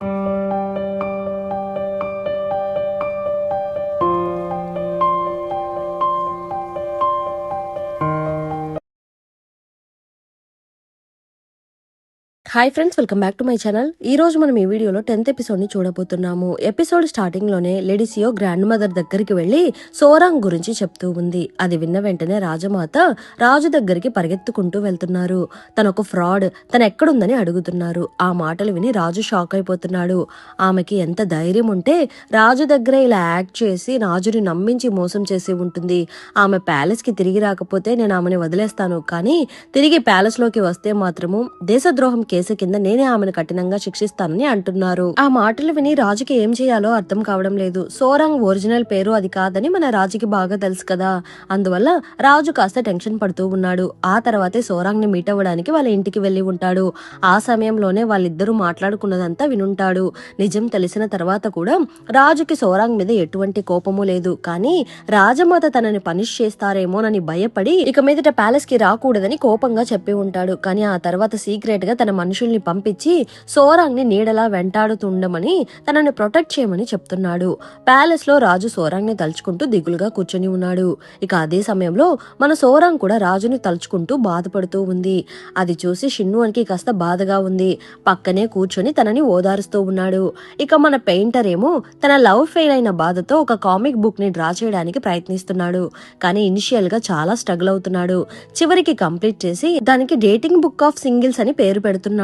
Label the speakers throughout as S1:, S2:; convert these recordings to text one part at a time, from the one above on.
S1: Hi friends, welcome back to my channel. ఈ రోజు మనం ఈ వీడియోలో 10th ఎపిసోడ్ ని చూడబోతున్నాము. ఎపిసోడ్ స్టార్టింగ్ లోనే లేడీ సియో గ్రాండ్ మదర్ దగ్గరికి వెళ్లి సోరాంగ్ గురించి చెప్తూ ఉంది. అది విన్న వెంటనే రాజమాత రాజు దగ్గరికి పరిగెత్తుకుంటూ వెళ్తున్నారు. తనొక ఫ్రాడ్, తను ఎక్కడుందని అడుగుతున్నారు. ఆ మాటలు విని రాజు షాక్ అయిపోతున్నాడు. ఆమెకి ఎంత ధైర్యం ఉంటే రాజు దగ్గర ఇలా యాక్ట్ చేసి రాజుని నమ్మించి మోసం చేసి ఉంటుంది. ఆమె ప్యాలెస్ కి తిరిగి రాకపోతే నేను ఆమెని వదిలేస్తాను, కానీ తిరిగి ప్యాలెస్ లోకి వస్తే మాత్రము దేశద్రోహం కేసు కింద నేనే ఆమెను కఠినంగా శిక్షిస్తానని అంటున్నారు. ఆ మాటలు విని రాజుకి ఏం చేయాలో అర్థం కావడం లేదు. సోరాంగ్ ఒరిజినల్ పేరు అది కాదని మన రాజుకి బాగా తెలుసు కదా. అందువల్ల రాజు కాస్త టెన్షన్ పడుతూ ఉన్నాడు. ఆ తర్వాతే సోరాంగ్ ని మీట్ అవ్వడానికి వాళ్ళ ఇంటికి వెళ్లి ఉంటాడు. ఆ సమయంలోనే వాళ్ళిద్దరూ మాట్లాడుకున్నదంతా వినుంటాడు. నిజం తెలిసిన తర్వాత కూడా రాజుకి సోరాంగ్ మీద ఎటువంటి కోపము లేదు. కానీ రాజమాత తనని పనిష్ చేస్తారేమోనని భయపడి ఇక మీదట ప్యాలెస్ కి రాకూడదని కోపంగా చెప్పి ఉంటాడు. కానీ ఆ తర్వాత సీక్రెట్ గా తన మనుషుల్ని పంపించి సోరాంగ్ ని నీడలా వెంటాడుతుండమని తనని ప్రొటెక్ట్ చేయమని చెప్తున్నాడు. ప్యాలెస్ లో రాజు సోరాంగ్ ని తలుచుకుంటూ దిగులుగా కూర్చొని ఉన్నాడు. ఇక అదే సమయంలో మన సోరాంగ్ కూడా రాజుని తలుచుకుంటూ బాధపడుతూ ఉంది. అది చూసి షిన్నువన్కి కాస్త బాధగా ఉంది. పక్కనే కూర్చొని తనని ఓదారుస్తూ ఉన్నాడు. ఇక మన పెయింటర్ ఏమో తన లవ్ ఫెయిల్ అయిన బాధతో ఒక కామిక్ బుక్ ని డ్రా చేయడానికి ప్రయత్నిస్తున్నాడు. కానీ ఇనిషియల్ గా చాలా స్ట్రగుల్ అవుతున్నాడు. చివరికి కంప్లీట్ చేసి దానికి డేటింగ్ బుక్ ఆఫ్ సింగిల్స్ అని పేరు పెడుతున్నాడు.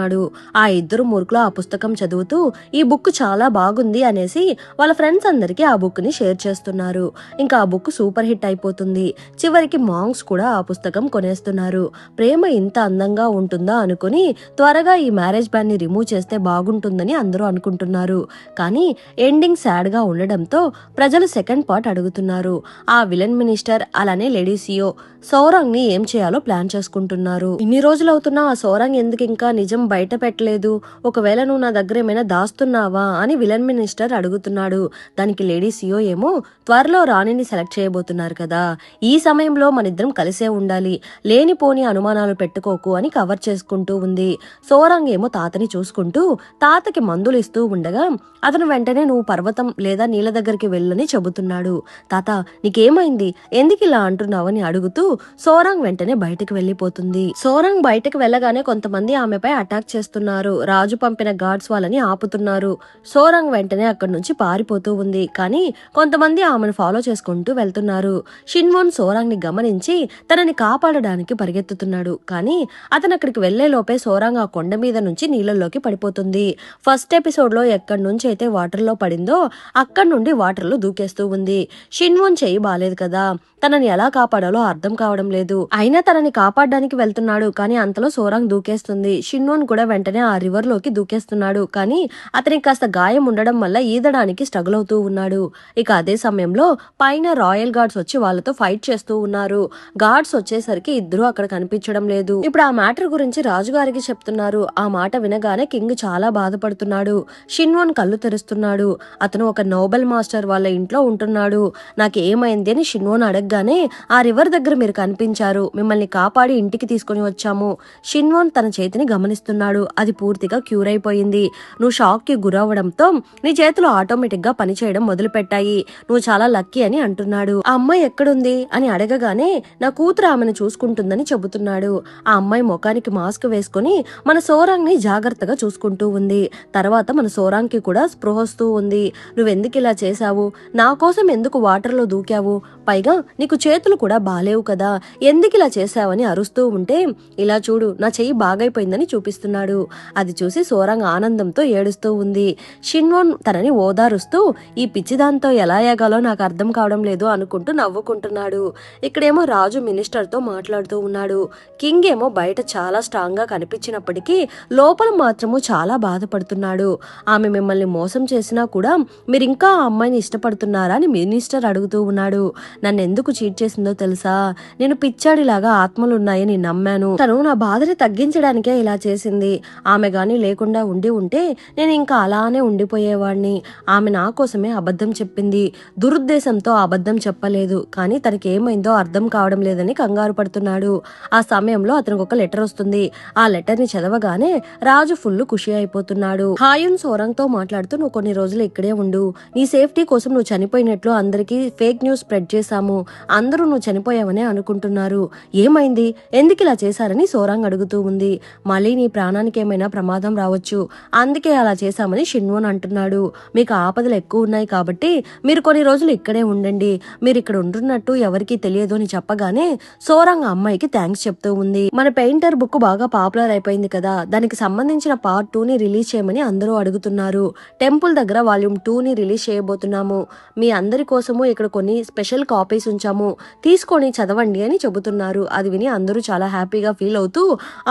S1: ఆ ఇద్దరు మూర్ఖులు ఆ పుస్తకం చదువుతూ ఈ బుక్ చాలా బాగుంది అనేసి వాళ్ళ ఫ్రెండ్స్ అందరికి ఆ బుక్ ని షేర్ చేస్తున్నారు. ఇంకా ఆ బుక్ సూపర్ హిట్ అయిపోతుంది. చివరికి మాంగ్స్ కూడా ఆ పుస్తకం కొనేస్తున్నారు. ప్రేమ ఇంత అందంగా ఉంటుందా అనుకుని త్వరగా ఈ మ్యారేజ్ బ్యాన్ ని రిమూవ్ చేస్తే బాగుంటుందని అందరూ అనుకుంటున్నారు. కానీ ఎండింగ్ సాడ్ గా ఉండడంతో ప్రజలు సెకండ్ పార్ట్ అడుగుతున్నారు. ఆ విలన్ మినిస్టర్ అలానే లేడీ సియో సోరాంగ్ ని ఏం చేయాలో ప్లాన్ చేసుకుంటున్నారు. ఇన్ని రోజులు అవుతున్నా ఆ సోరాంగ్ ఎందుకు ఇంకా నిజం బయట పెట్టలేదు? ఒకవేళ నువ్వు నా దగ్గర ఏమైనా దాస్తున్నావా అని విలన్ మినిస్టర్ అడుగుతున్నాడు. దానికి లేడీ సియో ఏమో త్వరలో రాణిని సెలెక్ట్ చేయబోతున్నారు కదా, ఈ సమయంలో మనిద్దరం కలిసే ఉండాలి, లేనిపోని అనుమానాలు పెట్టుకోకు అని కవర్ చేసుకుంటూ ఉంది. సోరాంగ్ ఏమో తాతని చూసుకుంటూ తాతకి మందులు ఇస్తూ ఉండగా అతను వెంటనే నువ్వు పర్వతం లేదా నీళ్ళ దగ్గరికి వెళ్ళని చెబుతున్నాడు. తాత నీకేమైంది, ఎందుకు ఇలా అంటున్నావని అడుగుతూ సోరాంగ్ వెంటనే బయటకు వెళ్లిపోతుంది. సోరాంగ్ బయటకు వెళ్ళగానే కొంతమంది ఆమెపై అటాక్ చేస్తున్నారు. రాజు పంపిన గార్డ్స్ వాళ్ళని ఆపుతున్నారు. సోరాంగ్ వెంటనే అక్కడి నుంచి పారిపోతూ ఉంది. కానీ కొంతమంది ఆమెను ఫాలో చేసుకుంటూ వెళ్తున్నారు. షిన్వోన్ సోరాంగ్ ని గమనించి తనని కాపాడడానికి పరిగెత్తుతున్నాడు. కానీ అతను అక్కడికి వెళ్లే లోపే సోరాంగ్ ఆ కొండ మీద నుంచి నీళ్ళలోకి పడిపోతుంది. ఫస్ట్ ఎపిసోడ్ లో ఎక్కడి నుంచి అయితే వాటర్ లో పడిందో అక్కడి నుండి వాటర్ లో దూకేస్తూ ఉంది. షిన్వోన్ చెయ్యి బాలేదు కదా, తనని ఎలా కాపాడాలో అర్థం కావడం లేదు. అయినా తనని కాపాడడానికి వెళ్తున్నాడు. కానీ అంతలో సోరాంగ్ దూకేస్తుంది. షిన్వోన్ కూడా వెంటనే ఆ రివర్ లోకి దూకేస్తున్నాడు. కానీ అతనికి కాస్త గాయం ఉండడం వల్ల ఈదడానికి స్ట్రగుల్ అవుతూ ఉన్నాడు. ఇక అదే సమయంలో పైన రాయల్ గార్డ్స్ వచ్చి వాళ్ళతో ఫైట్ చేస్తూ ఉన్నారు. గార్డ్స్ వచ్చేసరికి ఇద్దరు అక్కడ కనిపించడం లేదు. ఇప్పుడు ఆ మ్యాటర్ గురించి రాజుగారికి చెప్తున్నారు. ఆ మాట వినగానే కింగ్ చాలా బాధపడుతున్నాడు. షిన్వోన్ కళ్ళు తెరుస్తున్నాడు. అతను ఒక నోబెల్ మాస్టర్ వాళ్ళ ఇంట్లో ఉంటున్నాడు. నాకు ఏమైంది అని షిన్వోన్ అడగగానే ఆ రివర్ దగ్గర మీరు కనిపించారు, మిమ్మల్ని కాపాడి ఇంటికి తీసుకుని వచ్చాము. షిన్వోన్ తన చేతిని గమనిస్తున్నాడు. అది పూర్తిగా క్యూర్ అయిపోయింది. నువ్వు షాక్ కి గురవడంతో నీ చేతులు ఆటోమేటిక్ గా పనిచేయడం మొదలు పెట్టాయి. నువ్వు చాలా లక్కీ అని అంటున్నాడు. ఆ అమ్మాయి ఎక్కడుంది అని అడగగానే నా కూతురు ఆమెను చూసుకుంటుందని చెబుతున్నాడు. ఆ అమ్మాయి ముఖానికి మాస్క్ వేసుకుని మన సోరాంగ్ ని జాగ్రత్తగా చూసుకుంటూ ఉంది. తర్వాత మన సోరాంగ్ కి కూడా స్పృహొస్తూ ఉంది. నువ్వెందుకు ఇలా చేశావు, నా కోసం ఎందుకు వాటర్ లో దూకావు, పైగా నీకు చేతులు కూడా బాలేవు కదా, ఎందుకు ఇలా చేశావని అరుస్తూ ఉంటే ఇలా చూడు నా చెయ్యి బాగైపోయిందని చూపిస్తున్నాడు. అది చూసి సోరాంగ్ ఆనందంతో ఏడుస్తూ ఉంది. షిన్వోన్ తనని ఓదారుస్తూ ఈ పిచ్చిదాంతో ఎలా ఏగాలో నాకు అర్థం కావడం లేదు అనుకుంటూ నవ్వుకుంటున్నాడు. ఇక్కడేమో రాజు మినిస్టర్ తో మాట్లాడుతూ ఉన్నాడు. కింగ్ ఏమో బయట చాలా స్ట్రాంగ్ గా కనిపించినప్పటికీ లోపల మాత్రము చాలా బాధపడుతున్నాడు. ఆమె మిమ్మల్ని మోసం చేసినా కూడా మీరు ఇంకా ఆ అమ్మాయిని ఇష్టపడుతున్నారా అని మినిస్టర్ అడుగుతూ ఉన్నాడు. నన్ను ఎందుకు చీట్ చేసిందో తెలుసా, నేను పిచ్చాడిలాగా ఆత్మలున్నాయని నమ్మాను, తను నా బాధని తగ్గించడానికే ఇలా చేసింది చేసింది. ఆమె గాని లేకుండా ఉంటే నేను ఇంకా అలానే ఉండిపోయేవాడిని. ఆమె నా కోసమే అబద్ధం చెప్పింది. దురుద్దేశంతో అబద్ధం చెప్పలేదు. కానీ తనకేమైందో అర్థం కావడం లేదని కంగారు పడుతున్నాడు. ఆ సమయంలో అతనికి ఒక లెటర్ వస్తుంది. ఆ లెటర్ ని చదవగానే రాజు ఫుల్ ఖుషి అయిపోతున్నాడు. హాయున్ సోరంగ్ తో మాట్లాడుతూ, నువ్వు కొన్ని రోజులు ఇక్కడే ఉండు. నీ సేఫ్టీ కోసం నువ్వు చనిపోయినట్లు అందరికీ ఫేక్ న్యూస్ స్ప్రెడ్ చేశాము. అందరూ నువ్వు చనిపోయావనే అనుకుంటున్నారు. ఏమైంది, ఎందుకు ఇలా చేశారని సోరాంగ్ అడుగుతూ ఉంది. మళ్ళీ నీ ప్రాణానికి ఏమైనా ప్రమాదం రావచ్చు, అందుకే అలా చేశామని షిన్వోన్ అంటున్నాడు. మీకు ఆపదలు ఎక్కువ ఉన్నాయి కాబట్టి మీరు కొన్ని రోజులు ఇక్కడే ఉండండి. మీరు ఇక్కడ ఉంటున్నట్టు ఎవరికీ తెలియదు అని చెప్పగానే సోరాంగ్ అమ్మాయికి థ్యాంక్స్ చెప్తూ ఉంది. మన పెయింటర్ బుక్ బాగా పాపులర్ అయిపోయింది కదా, దానికి సంబంధించిన పార్ట్ 2ని రిలీజ్ చేయమని అందరూ అడుగుతున్నారు. టెంపుల్ దగ్గర వాల్యూమ్ 2ని రిలీజ్ చేయబోతున్నాము. మీ అందరి కోసము ఇక్కడ కొన్ని స్పెషల్ కాపీస్ ఉంచాము, తీసుకొని చదవండి అని చెబుతున్నారు. అది విని అందరూ చాలా హ్యాపీగా ఫీల్ అవుతూ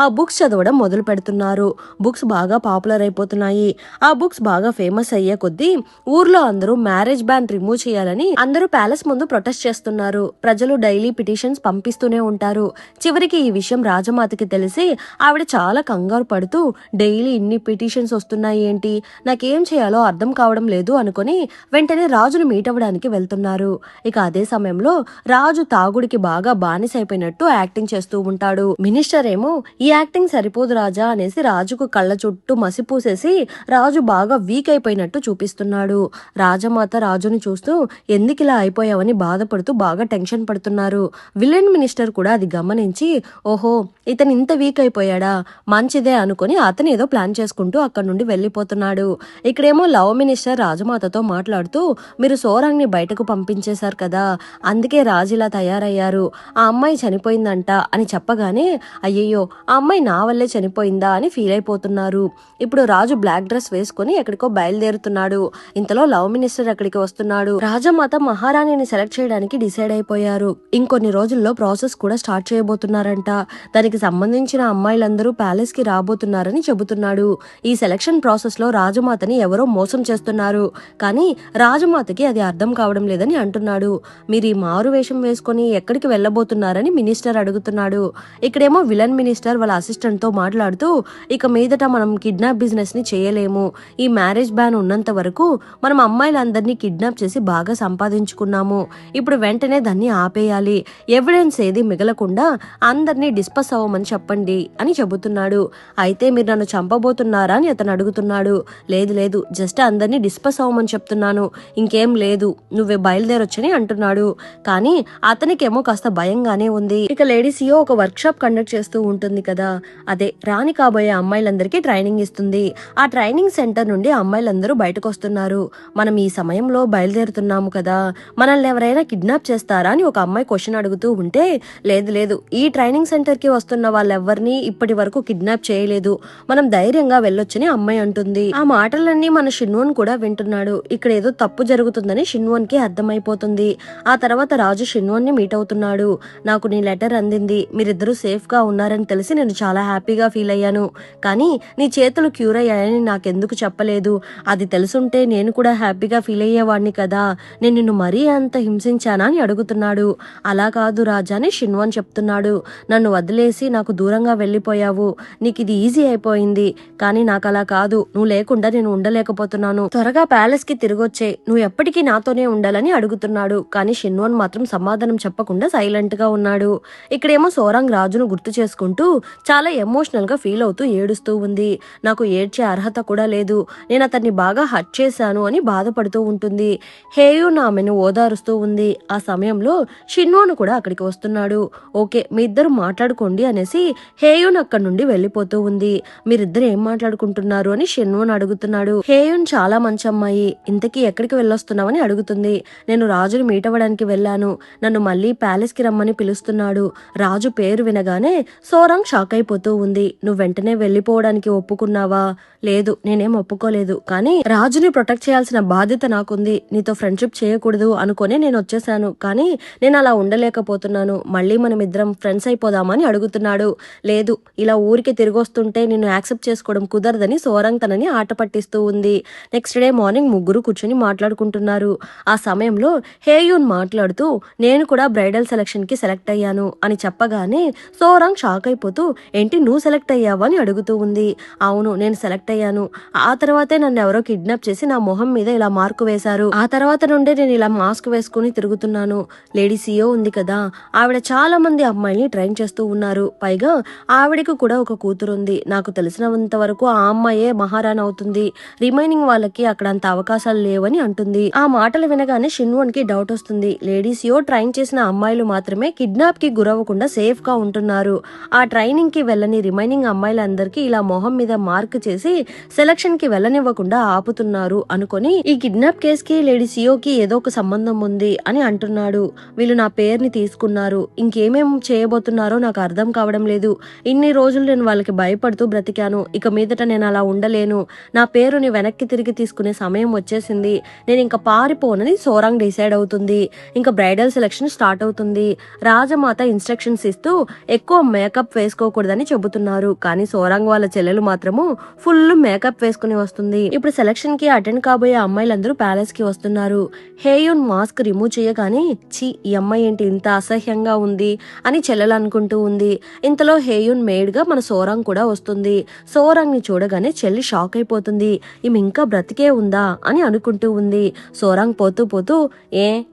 S1: ఆ బుక్స్ చదవడం మొదలు పెడుతున్నారు. బుక్స్ బాగా పాపులర్ అయిపోతున్నాయి. ఆ బుక్స్ బాగా ఫేమస్ అయ్యే కొద్దీ ఊర్లో అందరూ మ్యారేజ్ బ్యాన్ రిమూవ్ చేయాలని అందరూ ప్యాలెస్ ముందు ప్రొటెస్ట్ చేస్తున్నారు. ప్రజలు డైలీ పిటిషన్స్ పంపిస్తూనే ఉంటారు. చివరికి ఈ విషయం రాజమాతకి తెలిసి ఆవిడ చాలా కంగారు పడుతూ, డైలీ ఇన్ని పిటిషన్స్ వస్తున్నాయి ఏంటి, నాకేం చేయాలో అర్థం కావడం లేదు అనుకుని వెంటనే రాజును మీట్ అవ్వడానికి వెళ్తున్నారు. ఇక అదే సమయంలో రాజు తాగుడికి బాగా బానిసైపోయినట్టు యాక్టింగ్ చేస్తూ ఉంటాడు. మినిస్టర్ ఏమో ఈ యాక్టింగ్ సరిపోదు రాజా అనేసి రాజుకు కళ్ళ చుట్టూ మసి పూసేసి రాజు బాగా వీక్ అయిపోయినట్టు చూపిస్తున్నాడు. రాజమాత రాజుని చూస్తూ ఎందుకు ఇలా అయిపోయావని బాధపడుతూ బాగా టెన్షన్ పడుతున్నారు. విలన్ మినిస్టర్ కూడా అది గమనించి, ఓహో ఇతను ఇంత వీక్ అయిపోయాడా, మంచిదే అనుకుని అతను ఏదో ప్లాన్ చేసుకుంటూ అక్కడ నుండి వెళ్ళిపోతున్నాడు. ఇక్కడేమో లవ్ మినిస్టర్ రాజమాతతో మాట్లాడుతూ, మీరు సోరాంగ్ ని బయటకు పంపించేశారు కదా, అందుకే రాజు ఇలా తయారయ్యారు. ఆ అమ్మాయి చనిపోయిందంట అని చెప్పగానే, అయ్యయ్యో ఆ అమ్మాయి నా వల్లే చనిపోయిందా అని ఫీల్ అయిపోతున్నారు. ఇప్పుడు రాజు బ్లాక్ డ్రెస్ వేసుకుని ఎక్కడికో బయలుదేరుతున్నాడు. ఇంతలో లవ్ మినిస్టర్ అక్కడికి వస్తున్నాడు. రాజమాత మహారాణిని సెలెక్ట్ చేయడానికి డిసైడ్ అయిపోయారు. ఇంకొన్ని రోజుల్లో ప్రాసెస్ కూడా స్టార్ట్ చేయబోతున్నారంట. దానికి సంబంధించిన అమ్మాయిలందరూ ప్యాలెస్ కి రాబోతున్నారని చెబుతున్నాడు. ఈ సెలక్షన్ ప్రాసెస్ లో రాజమాతని ఎవరో మోసం చేస్తున్నారు, కానీ రాజమాతకి అది అర్థం కావడం లేదని అంటున్నాడు. మీరు ఈ మారు వేషం వేసుకుని ఎక్కడికి వెళ్ళబోతున్నారని మినిస్టర్ అడుగుతున్నాడు. ఇక్కడేమో విలన్ మినిస్టర్ వాళ్ళ అసిస్టెంట్ తో మాట్లాడుతూ, ఇక మీదట మనం కిడ్నాప్ బిజినెస్ ని చేయలేము. ఈ మ్యారేజ్ బ్యాన్ ఉన్నంత వరకు మనం అమ్మాయిలందరినీ కిడ్నాప్ చేసి బాగా సంపాదించుకున్నాము. ఇప్పుడు వెంటనే దాన్ని ఆపేయాలి. ఎవిడెన్స్ ఏది మిగలకుండా అందరినీ డిస్పస్ అవ్వమని చెప్పండి అని చెబుతున్నాడు. అయితే మీరు నన్ను చంపబోతున్నారా అని అతను అడుగుతున్నాడు. లేదు లేదు, జస్ట్ అందరినీ డిస్పస్ అవ్వమని చెప్తున్నాను, ఇంకేం లేదు, నువ్వే బయలుదేరొచ్చని అంటున్నాడు. కానీ అతనికేమో కాస్త భయంగానే ఉంది. ఇక లేడీసియో ఒక వర్క్ షాప్ కండక్ట్ చేస్తూ ఉంటుంది కదా, అదే రాణి కాబోయే అమ్మాయిలందరికీ ట్రైనింగ్ ఇస్తుంది. ఆ ట్రైనింగ్ సెంటర్ నుండి అమ్మాయిలందరూ బయటకు వస్తున్నారు. మనం ఈ సమయంలో బయలుదేరుతున్నాము కదా, మనల్ని ఎవరైనా కిడ్నాప్ చేస్తారా అని ఒక అమ్మాయి క్వశ్చన్ అడుగుతూ ఉంటే, లేదు లేదు, ఈ ట్రైనింగ్ సెంటర్ కి వస్తున్న వాళ్ళెవ్వరినీ ఇప్పటి వరకు కిడ్నాప్ చేయలేదు, మనం ధైర్యంగా వెళ్ళొచ్చని అమ్మాయి అంటుంది. ఆ మాటలన్నీ మన షిన్వోన్ కూడా వింటున్నాడు. ఇక్కడ ఏదో తప్పు జరుగుతుందని షిన్వోన్ కి అర్థమైపోతుంది. ఆ తర్వాత రాజు షిన్వోన్ ని మీట్ అవుతున్నాడు. నాకు నీ లెటర్ అందింది, మీరిద్దరూ సేఫ్ గా ఉన్నారని తెలిసి నేను చాలా హ్యాపీగా ఫీల్ అయ్యాను. కానీ నీ చేతులు క్యూర్ అయ్యాయని నాకెందుకు చెప్పలేదు, అది తెలుసుంటే నేను కూడా హ్యాపీగా ఫీల్ అయ్యేవాడిని కదా, నేను నిన్ను మరీ అంత హింసించానా అని అడుగుతున్నాడు. అలా కాదు రాజా అని షిన్వోన్ చెప్తున్నాడు. నన్ను వదిలేసి నాకు దూరంగా వెళ్ళిపోయావు, నీకు ఇది ఈజీ అయిపోయింది, కానీ నాకు అలా కాదు, నువ్వు లేకుండా నేను ఉండలేకపోతున్నాను, త్వరగా ప్యాలెస్ కి తిరిగొచ్చే, నువ్వు ఎప్పటికీ నాతోనే ఉండాలని అడుగుతున్నాడు. కానీ షిన్వోన్ మాత్రం సమాధానం చెప్పకుండా సైలెంట్ గా ఉన్నాడు. ఇక్కడేమో సోరాంగ్ రాజును గుర్తు చేసుకుంటూ చాలా ఎమోషనల్ గా ఫీల్ అవుతూ ఏడుస్తూ ఉంది. నాకు ఏడ్చే అర్హత కూడా లేదు, నేను అతన్ని బాగా హర్ట్ చేశాను అని బాధపడుతూ ఉంటుంది. హేయున్ ఆమెను ఓదారుస్తూ ఉంది. ఆ సమయంలో షిన్వోన్ కూడా అక్కడికి వస్తున్నాడు. ఓకే మీ ఇద్దరు మాట్లాడుకోండి అనేసి హేయున్ అక్కడి నుండి వెళ్ళిపోతూ ఉంది. మీరిద్దరు ఏం మాట్లాడుకుంటున్నారు అని షిన్వోన్ అడుగుతున్నాడు. హేయున్ చాలా మంచి అమ్మాయి, ఇంతకీ ఎక్కడికి వెళ్ళొస్తున్నావని అడుగుతుంది. నేను రాజుని మీట్ అవ్వడానికి వెళ్ళాను, నన్ను మళ్ళీ ప్యాలెస్ కి రమ్మని పిలుస్తున్నాడు. రాజు పేరు వినగానే సోరాంగ్ షాక్ అయిపోతూ ఉంది. నువ్వు వెంటనే వెళ్ళిపోవడానికి ఒప్పుకున్నావా? లేదు, నేనేం ఒప్పుకోలేదు, కానీ రాజుని ప్రొటెక్ట్ చేయాల్సిన బాధ్యత నాకుంది, నీతో ఫ్రెండ్షిప్ చేయకూడదు అనుకునే నేను వచ్చేసాను, కానీ నేను అలా ఉండలేకపోతున్నాను, మళ్ళీ మనం ఇద్దరం ఫ్రెండ్స్ అయిపోదామని అడుగుతున్నాడు. లేదు, ఇలా ఊరికి తిరిగి వస్తుంటే నిన్ను యాక్సెప్ట్ చేసుకోవడం కుదరదని సోరాంగ్ తనని ఆట పట్టిస్తూ ఉంది. నెక్స్ట్ డే మార్నింగ్ ముగ్గురు కూర్చొని మాట్లాడుకుంటున్నారు. ఆ సమయంలో హేయున్ మాట్లాడుతూ, నేను కూడా బ్రైడల్ సెలక్షన్ కి సెలెక్ట్ అయ్యాను అని చెప్పగానే సోరాంగ్ షాక్ అయిపోతూ, ఏంటి నువ్వు సెలెక్ట్ అయ్యావు అయ్యావా అని అడుగుతూ ఉంది. అవును, నేను సెలెక్ట్ అయ్యాను. ఆ తర్వాతే నన్ను ఎవరో కిడ్నాప్ చేసి నా మొహం మీద ఇలా మార్కు వేశారు. ఆ తర్వాత నుండే నేను ఇలా మాస్క్ వేసుకుని తిరుగుతున్నాను. లేడీ సీఈఓ ఉంది కదా, ఆవిడ చాలా మంది అమ్మాయిల్ని ట్రైన్ చేస్తూ ఉన్నారు. పైగా ఆవిడకి కూడా ఒక కూతురుంది. నాకు తెలిసినంత వరకు ఆ అమ్మాయే మహారాణి అవుతుంది. రిమైనింగ్ వాళ్ళకి అక్కడ అంత అవకాశాలు లేవని అంటుంది. ఆ మాటలు వినగానే షిన్వన్ కి డౌట్ వస్తుంది. లేడీస్ యో ట్రైన్ చేసిన అమ్మాయిలు మాత్రమే కిడ్నాప్ కి గురవ్వకుండా సేఫ్ గా ఉంటున్నారు. ఆ ట్రైనింగ్ కి వెళ్ళని రిమైనింగ్ అమ్మాయిలందరికీ ఇలా మొహం మీద మార్క్ చేసి సెలక్షన్ కి వెళ్ళనివ్వకుండా ఆపుతున్నారు అనుకొని ఈ కిడ్నాప్ కేస్ కి లేడీ సియోకి ఏదో ఒక సంబంధం ఉంది అని అంటున్నాడు. వీళ్ళు నా పేరుని తీసుకున్నారు, ఇంకేమేం చేయబోతున్నారో నాకు అర్థం కావడం లేదు. ఇన్ని రోజులు నేను వాళ్ళకి భయపడుతూ బ్రతికాను. ఇక మీదట నేను అలా ఉండలేను. నా పేరుని వెనక్కి తిరిగి తీసుకునే సమయం వచ్చేసింది. నేను ఇంకా పారిపోనని సోరాంగ్ డిసైడ్ అవుతుంది. ఇంకా బ్రైడల్ సెలక్షన్ స్టార్ట్ అవుతుంది. రాజమాత ఇన్స్ట్రక్షన్స్ ఇస్తూ ఎక్కువ మేకప్ వేసుకోకూడదని చెబుతున్నారు. కానీ సోరాంగ్ వాళ్ళ చెల్లెలు మాత్రము ఫుల్ మేకప్ వేసుకుని వస్తుంది. ఇప్పుడు సెలక్షన్ కి అటెండ్ కాబోయే అమ్మాయిలందరూ ప్యాలెస్ కి వస్తున్నారు. హేయున్ మాస్క్ రిమూవ్ చేయగానే ఛీ, ఈ అమ్మాయి ఏంటి ఇంత అసహ్యంగా ఉంది అని చెల్లెలు అనుకుంటూ ఉంది. ఇంతలో హేయున్ మేడ్ గా మన సోరాంగ్ కూడా వస్తుంది. సోరాంగ్ ని చూడగానే చెల్లి షాక్ అయిపోతుంది. ఈమె ఇంకా బ్రతికే ఉందా అని అనుకుంటూ ఉంది. సోరాంగ్ పోతూ పోతూ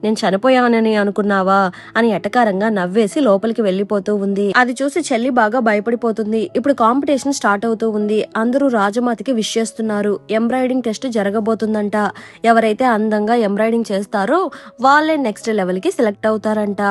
S1: నేను చనిపోయానని అనుకున్నావా అని ఎటకారంగా నవ్వేసి లోపలికి వెళ్లిపోతూ ఉంది. అది చూసి చెల్లి బాగా భయపడిపోతుంది. ఇప్పుడు కాంపిటీషన్ స్టార్ట్ అవుతూ ఉంది. అందరూ రాజమాతకి విష్ చేస్తున్నారు. ఎంబ్రాయిడింగ్ టెస్ట్ జరగబోతుందంట. ఎవరైతే అందంగా ఎంబ్రాయిడింగ్ చేస్తారో వాళ్ళే నెక్స్ట్ లెవెల్ కి సెలెక్ట్ అవుతారంట.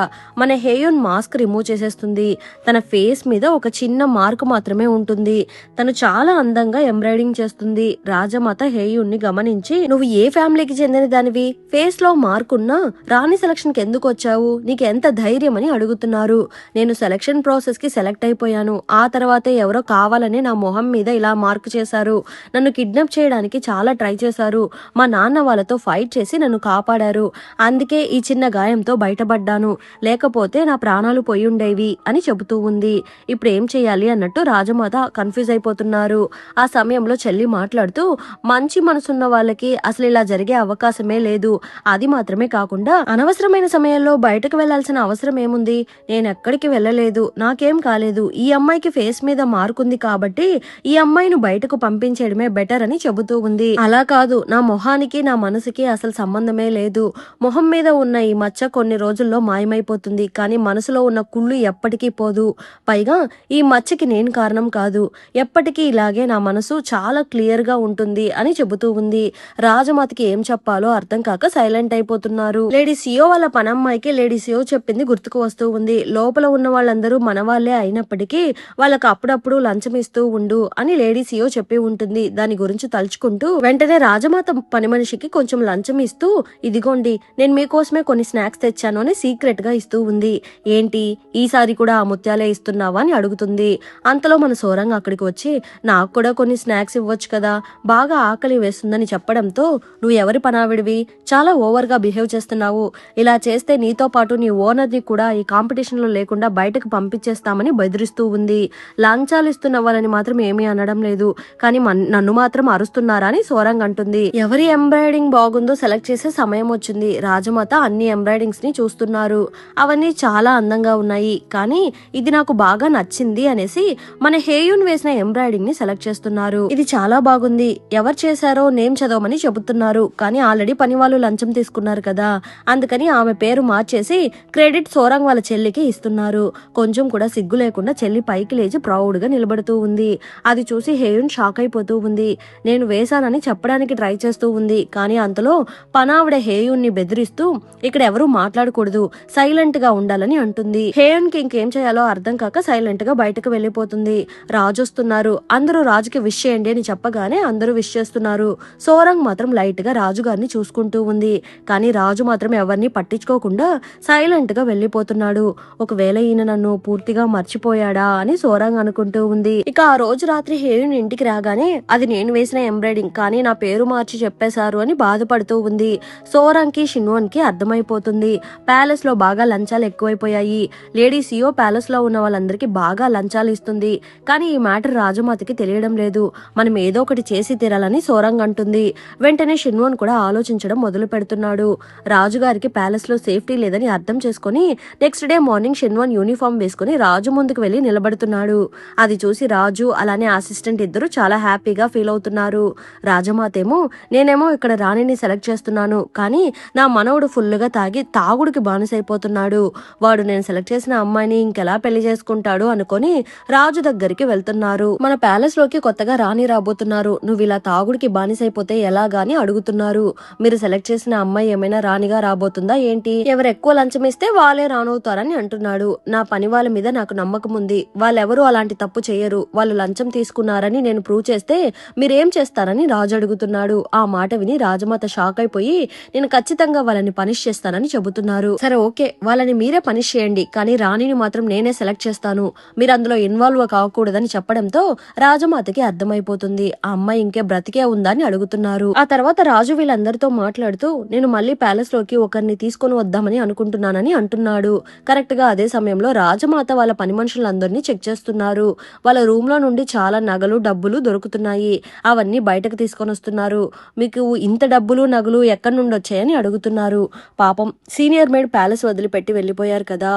S1: మన హేయున్ మాస్క్ రిమూవ్ చేసేస్తుంది. తన ఫేస్ మీద ఒక చిన్న మార్క్ మాత్రమే ఉంటుంది. తను చాలా అందంగా ఎంబ్రాయిడింగ్ చేస్తుంది. రాజమాత హేయున్ ని గమనించి, నువ్వు ఏ ఫ్యామిలీకి చెందిన దానివి? ఫేస్ లో మార్క్ ఉన్నా రాణి సెలక్షన్ కి ఎందుకు వచ్చావు? నీకు ఎంత ధైర్యం అని అడుగుతున్నారు. నేను సెలక్షన్ ప్రాసెస్ కి సెలెక్ట్ అయిపోయాను. ఆ తర్వాతే ఎవరో కావాలని నా మొహం మీద ఇలా మార్క్ చేశారు. నన్ను కిడ్నాప్ చేయడానికి చాలా ట్రై చేశారు. మా నాన్న వాళ్ళతో ఫైట్ చేసి నన్ను కాపాడారు. అందుకే ఈ చిన్న గాయంతో బయటపడ్డాను. లేకపోతే నా ప్రాణాలు పోయి ఉండేవి అని చెబుతూ ఉంది. ఇప్పుడు ఏం చేయాలి అన్నట్టు రాజమాత కన్ఫ్యూజ్ అయిపోతున్నారు. ఆ సమయంలో చెల్లి మాట్లాడుతూ, మంచి మనసున్న వాళ్ళకి అసలు ఇలా జరిగే అవకాశమే లేదు. అది మాత్రమే కాకుండా అనవసరమైన సమయంలో బయటకు వెళ్లాల్సిన అవసరం ఏముంది? నేను ఎక్కడికి వెళ్ళలేదు, నాకేం కాలేదు. ఈ అమ్మాయికి ఫేస్ మీద మార్కుంది కాబట్టి ఈ అమ్మాయిని బయటకు పంపించేయడమే బెటర్ అని చెబుతూ ఉంది. అలా కాదు, నా మొహానికి నా మనసుకి అసలు సంబంధమే లేదు. మొహం మీద ఉన్న ఈ మచ్చ కొన్ని రోజుల్లో మాయమైపోతుంది, కానీ మనసులో ఉన్న కుళ్ళు ఎప్పటికీ పోదు. పైగా ఈ మచ్చకి నేను కారణం కాదు. ఎప్పటికీ ఇలాగే నా మనసు చాలా క్లియర్ గా ఉంటుంది అని చెబుతూ ఉంది. రాజమాతకి ఏం చెప్పాలో అర్థం కాక సైలెంట్ అయిపోతున్నారు. లేడీ సియో వాళ్ళ పనమ్మాయికి లేడీ సియో చెప్పింది గుర్తుకు వస్తూ ఉంది. లోపల ఉన్న వాళ్ళందరూ మన వాళ్ళే అయినప్పటికీ వాళ్ళకి అప్పుడప్పుడు లంచం ఇస్తూ ఉండు అని లేడీ సియో చెప్పి ఉంటుంది. దాని గురించి తలుచుకుంటూ వెంటనే రాజమాత పని మనిషికి కొంచెం లంచం ఇస్తూ, ఇదిగోండి నేను మీకోసమే కొన్ని స్నాక్స్ తెచ్చాను అని సీక్రెట్ గా ఇస్తూ ఉంది. ఏంటి ఈసారి కూడా ఆ ముత్యాలే ఇస్తున్నావా అని అడుగుతుంది. అంతలో మన సోరంగ్ అక్కడికి వచ్చి, నాకు కూడా కొన్ని స్నాక్స్ ఇవ్వచ్చు కదా, బాగా ఆకలి వేస్తుందని చెప్పడంతో, నువ్వు ఎవరి పనావిడివి? చాలా ఓవర్ గా బిహేవ్ చేస్తున్నావు. ఇలా చేస్తే నీతో పాటు నీ ఓనర్ ని కూడా ఈ కాంపిటీషన్ లో లేకుండా బయటకు పంపించేస్తామని బెదిరిస్తూ ఉంది. లంచాలు ఇస్తున్న వాళ్ళని మాత్రం ఏమీ అనడం లేదు, కానీ నన్ను మాత్రం అరుస్తున్నారా అని సోరంగ్ అంటుంది. ఎవరి ఎంబ్రాయిడింగ్ బాగుందో సెలెక్ట్ చేసే సమయం వచ్చింది. రాజమాత అన్ని ఎంబ్రాయిడింగ్స్ ని చూస్తున్నారు. అవన్నీ చాలా అందంగా ఉన్నాయి, కానీ ఇది నాకు బాగా నచ్చింది అనేసి మన హేయున్ వేసిన ఎంబ్రాయిడింగ్ ని సెలెక్ట్ చేస్తున్నారు. ఇది చాలా బాగుంది, ఎవరు చేశారో నేమ్ చదవమని చెబుతున్నారు. కానీ ఆల్రెడీ పని వాళ్ళు లంచం తీసుకున్నారు కదా, అందుకని ఆమె పేరు మార్చేసి క్రెడిట్ సోరంగ్ వాళ్ళ చెల్లికి ఇస్తున్నారు. కొంచెం కూడా సిగ్గు లేకుండా చెల్లి పైకి లేచి ప్రౌడ్ గా నిలబడుతూ ఉంది. అది చూసి హేయున్ షాక్ అయిపోతూ ఉంది. నేను వేశానని చెప్పడానికి ట్రై చేస్తూ ఉంది. కానీ అంతలో పనావిడ హేయున్ ని బెదిరిస్తూ, ఇక్కడ ఎవరు మాట్లాడకూడదు, సైలెంట్ గా ఉండాలని అంటుంది. హేయున్ కి ఇంకేం చేయాలో అర్థం కాక సైలెంట్ గా బయటకు వెళ్లిపోతుంది. రాజు వస్తున్నారు, అందరూ రాజుకి విష్ చేయండి అని చెప్పగానే అందరూ విష్ చేస్తున్నారు. సోరంగ్ మాత్రం లైట్ గా రాజు గారిని చూసుకుంటూ ఉంది. కానీ రాజు మాత్రం ఎవరిని పట్టించుకోకుండా సైలెంట్ గా వెళ్లిపోతున్నాడు. ఒకవేళ ఈయన నన్ను పూర్తిగా మర్చిపోయాడా అని సోరంగ్ అనుకుంటూ ఉంది. ఇక ఆ రోజు రాత్రి హేయున్ ఇంటికి రాగానే, అది నేను వేసిన ఎంబ్రాయిడింగ్ కానీ నా పేరు మార్చి చెప్పేశారు అని బాధపడుతూ ఉంది. సోరంగ్ కి షిన్వన్ కి అర్థమైపోతుంది. ప్యాలెస్ లో బాగా లంచాలు ఎక్కువైపోయాయి. లేడీ సియో ప్యాలెస్ లో ఉన్న వాళ్ళందరికీ బాగా లంచాలు ఇస్తుంది. కానీ ఈ మ్యాటర్ రాజమాతకి తెలియడం లేదు. మనం ఏదో ఒకటి చేసి తీరాలని సోరంగ్ అంటుంది. వెంటనే షిన్వన్ కూడా ఆలోచించడం మొదలు పెడుతున్నాడు. రాజుగారికి ప్యాలెస్ లో సేఫ్టీ లేదని అర్థం చేసుకుని నెక్స్ట్ డే మార్నింగ్ షిన్వన్ యూనిఫామ్ వేసుకుని రాజు ముందుకు వెళ్లి నిలబడుతున్నాడు. అది అది చూసి రాజు అలానే అసిస్టెంట్ ఇద్దరు చాలా హ్యాపీగా ఫీల్ అవుతున్నారు. రాజమాత ఏమో నేనేమో ఇక్కడ రాణిని సెలెక్ట్ చేస్తున్నాను, కానీ నా మనవడు ఫుల్గా తాగి తాగుడికి బానిసైపోతున్నాడు. వాడు నేను సెలెక్ట్ చేసిన అమ్మాయిని ఇంకెలా పెళ్లి చేసుకుంటాడు అనుకొని రాజు దగ్గరికి వెళ్తున్నారు. మన ప్యాలెస్ లోకి కొత్తగా రాణి రాబోతున్నారు, నువ్వు ఇలా తాగుడికి బానిసైపోతే ఎలాగాని అడుగుతున్నారు. మీరు సెలెక్ట్ చేసిన అమ్మాయి ఏమైనా రాణిగా రాబోతుందా ఏంటి? ఎవరు ఎక్కువ లంచం ఇస్తే వాళ్ళే రానవుతారని అంటున్నాడు. నా పని వాళ్ళ మీద నాకు నమ్మకం ఉంది, వాళ్ళెవరూ అలాంటి తప్పు చేయరు. వాళ్ళు లంచం తీసుకున్నారని నేను ప్రూవ్ చేస్తే మీరేం చేస్తారని రాజు అడుగుతున్నాడు. ఆ మాట విని రాజమాత షాక్ అయిపోయి నేను ఖచ్చితంగా వాళ్ళని పనిష్ చేస్తానని చెబుతున్నారు. సరే ఓకే, వాళ్ళని మీరే పనిష్ చేయండి, కానీ రాణిని మాత్రం నేనే సెలెక్ట్ చేస్తాను, మీరు అందులో ఇన్వాల్వ్ కాకూడదని చెప్పడంతో రాజమాతకి అర్థమైపోతుంది ఆ అమ్మాయి ఇంకే బ్రతికే ఉందా అని అడుగుతున్నారు. ఆ తర్వాత రాజు వీళ్ళందరితో మాట్లాడుతూ నేను మళ్ళీ ప్యాలెస్ లోకి ఒకరిని తీసుకొని వద్దామని అనుకుంటున్నానని అంటున్నాడు. కరెక్ట్ గా అదే సమయంలో రాజమాత వాళ్ళ పని మనుషులందరినీ చెక్ చేస్తున్నారు. వాళ్ళ రూమ్ లో నుండి చాలా నగలు డబ్బులు దొరుకుతున్నాయి, అవన్నీ బయటకు తీసుకొని వస్తున్నారు. మీకు ఇంత డబ్బులు నగలు ఎక్కడి నుండి వచ్చాయని అడుగుతున్నారు. పాపం సీనియర్ మేడ్ ప్యాలెస్ వదిలిపెట్టి వెళ్ళిపోయారు కదా,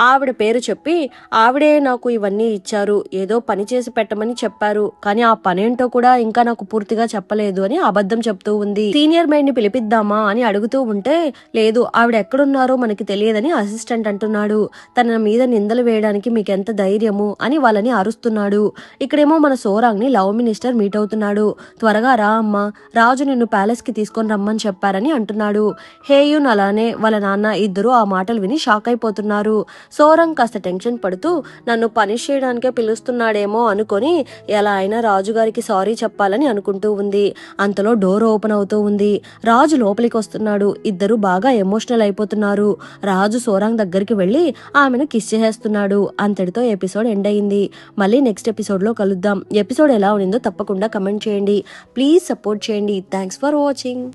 S1: ఆవిడ పేరు చెప్పి ఆవిడే నాకు ఇవన్నీ ఇచ్చారు, ఏదో పని చేసి పెట్టమని చెప్పారు, కానీ ఆ పనేంటో కూడా ఇంకా నాకు పూర్తిగా చెప్పలేదు అని అబద్ధం చెప్తూ ఉంది. సీనియర్ మేడ్ ని పిలిపిద్దామా అని అడుగుతూ ఉంటే లేదు, ఆవిడ ఎక్కడున్నారో మనకి తెలియదని అసిస్టెంట్ అంటున్నాడు. తన మీద నిందలు వేయడానికి మీకెంత ధైర్యము అని వాళ్ళని అరుస్తున్నాడు. ఇక్కడేమో మన సోరాంగ్ ని లవ్ మినిస్టర్ మీట్ అవుతున్నాడు. త్వరగా రా అమ్మా, రాజు నిన్ను ప్యాలెస్ కి తీసుకొని రమ్మని చెప్పారని అంటున్నాడు. హేయున్ అలానే వాళ్ళ నాన్న ఇద్దరు ఆ మాటలు విని షాక్ అయిపోతున్నారు. సోరాంగ్ కాస్త టెన్షన్ పడుతూ నన్ను పనిష్ చేయడానికే పిలుస్తున్నాడేమో అనుకొని ఎలా అయినా రాజుగారికి సారీ చెప్పాలని అనుకుంటూ ఉంది. అంతలో డోర్ ఓపెన్ అవుతూ ఉంది. రాజు లోపలికి వస్తున్నాడు. ఇద్దరు బాగా ఎమోషనల్ అయిపోతున్నారు. రాజు సోరాంగ్ దగ్గరికి వెళ్లి ఆమెను కిస్ చేసేస్తున్నాడు. అంతటితో ఎపిసోడ్ ఎండ్ అయింది. మళ్ళీ నెక్స్ట్ ఎపిసోడ్ లో కలుద్దాం. ఎపిసోడ్ ఎలా ఉండిందో తప్పకుండా కమెంట్ చేయండి. ప్లీజ్ సపోర్ట్ చేయండి. Thanks for watching.